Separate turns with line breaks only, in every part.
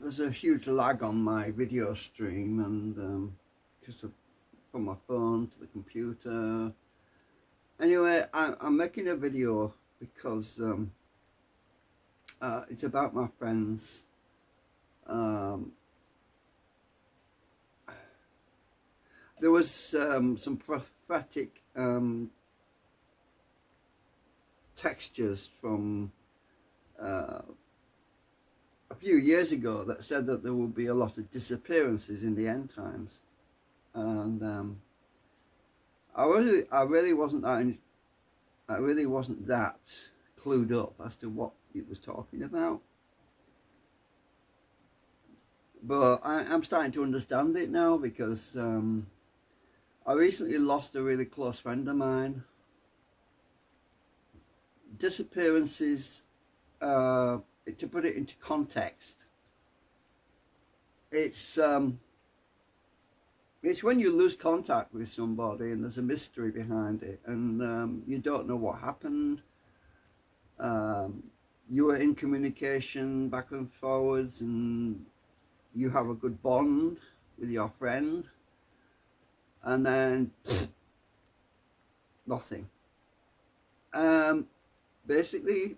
there's a huge lag on my video stream, and because from my phone to the computer. Anyway, I'm making a video because it's about my friends. There was some prophetic textures from a few years ago that said that there will be a lot of disappearances in the end times, and I really wasn't that clued up as to what it was talking about, but I'm starting to understand it now because I recently lost a really close friend of mine. Disappearances, to put it into context, it's when you lose contact with somebody and there's a mystery behind it, and you don't know what happened. You were in communication back and forwards, and you have a good bond with your friend, and then nothing. Basically,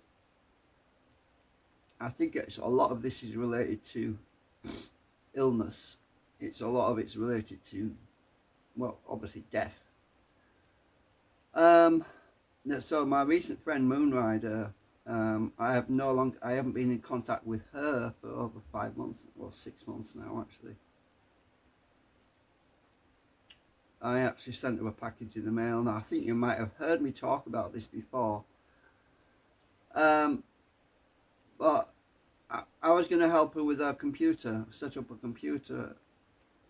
I think a lot of this is related to illness. A lot of it's related to, well, obviously death. So my recent friend Moonrider, I haven't been in contact with her for over 5 months, or 6 months now actually. I actually sent her a package in the mail. Now I think you might have heard me talk about this before. But I was going to help her with her computer, set up a computer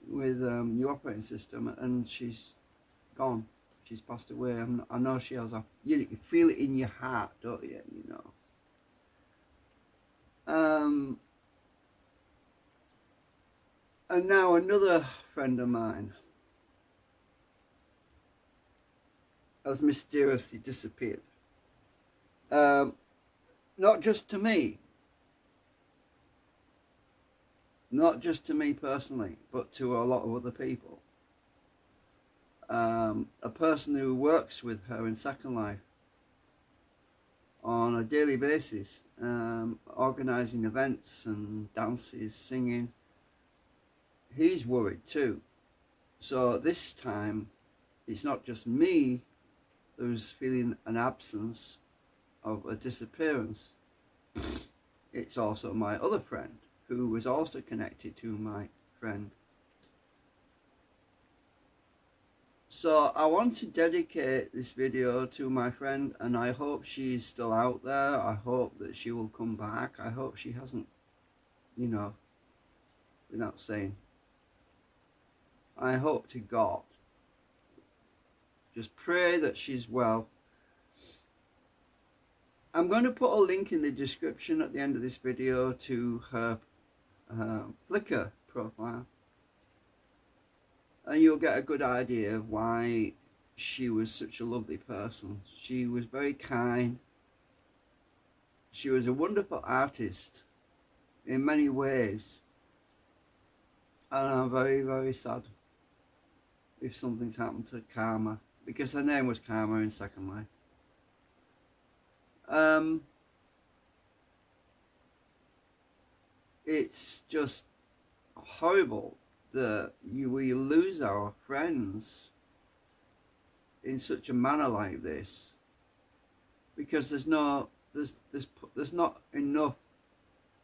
with new operating system, and she's gone. She's passed away. I know she has. You feel it in your heart, don't you? You know. And now another friend of mine has mysteriously disappeared. Not just to me. Not just to me personally, but to a lot of other people. A person who works with her in Second Life on a daily basis, organising events and dances, singing, he's worried too. So this time, it's not just me who's feeling an absence of a disappearance. It's also my other friend, who was also connected to my friend. So I want to dedicate this video to my friend, and I hope she's still out there. I hope that she will come back. I hope she hasn't, you know, without saying, I hope to God. Just pray that she's well. I'm going to put a link in the description at the end of this video to her Flickr profile, and you'll get a good idea of why she was such a lovely person. She was very kind. She was a wonderful artist in many ways, and I'm very, very sad if something's happened to Karma, because her name was Karma in Second Life. It's just horrible that we lose our friends in such a manner like this, because there's not enough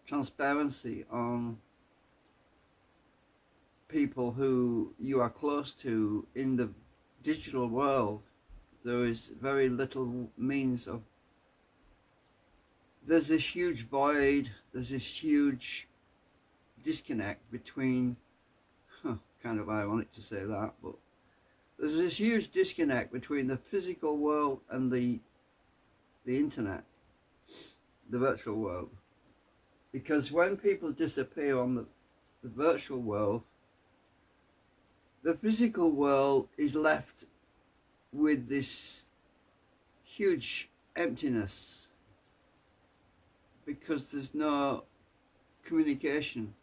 transparency on people who you are close to in the digital world. There is very little means of. There's this huge void. There's this huge disconnect between. Kind of ironic to say that, but there's this huge disconnect between the physical world and the internet, the virtual world. Because when people disappear on the virtual world, the physical world is left with this huge emptiness, because there's no communication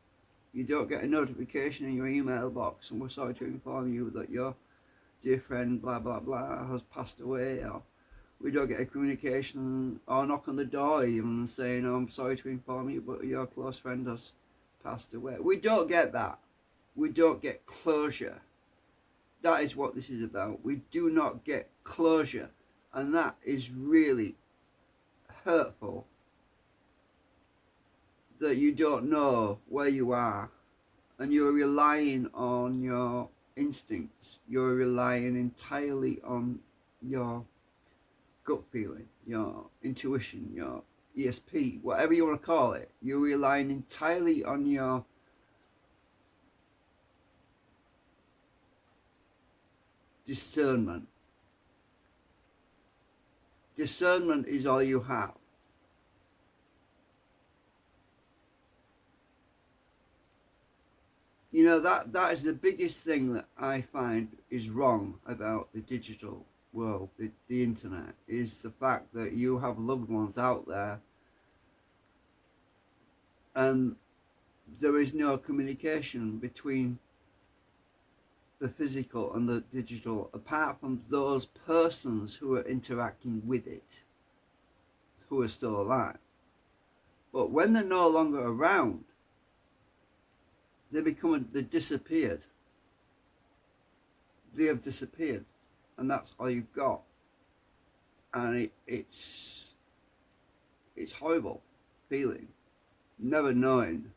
You don't get a notification in your email box, and we're sorry to inform you that your dear friend blah blah blah has passed away, or we don't get a communication or knock on the door even saying, oh, I'm sorry to inform you, but your close friend has passed away. We don't get that. We don't get closure. That is what this is about. We do not get closure, and that is really hurtful, that you don't know where you are and you're relying on your instincts. You're relying entirely on your gut feeling, your intuition, your ESP, whatever you want to call it. You're relying entirely on your discernment. Discernment is all you have. You know, that is the biggest thing that I find is wrong about the digital world, the internet, is the fact that you have loved ones out there and there is no communication between the physical and the digital, apart from those persons who are interacting with it, who are still alive. But when they're no longer around, they disappeared. They have disappeared, and that's all you've got. And it's horrible feeling, never knowing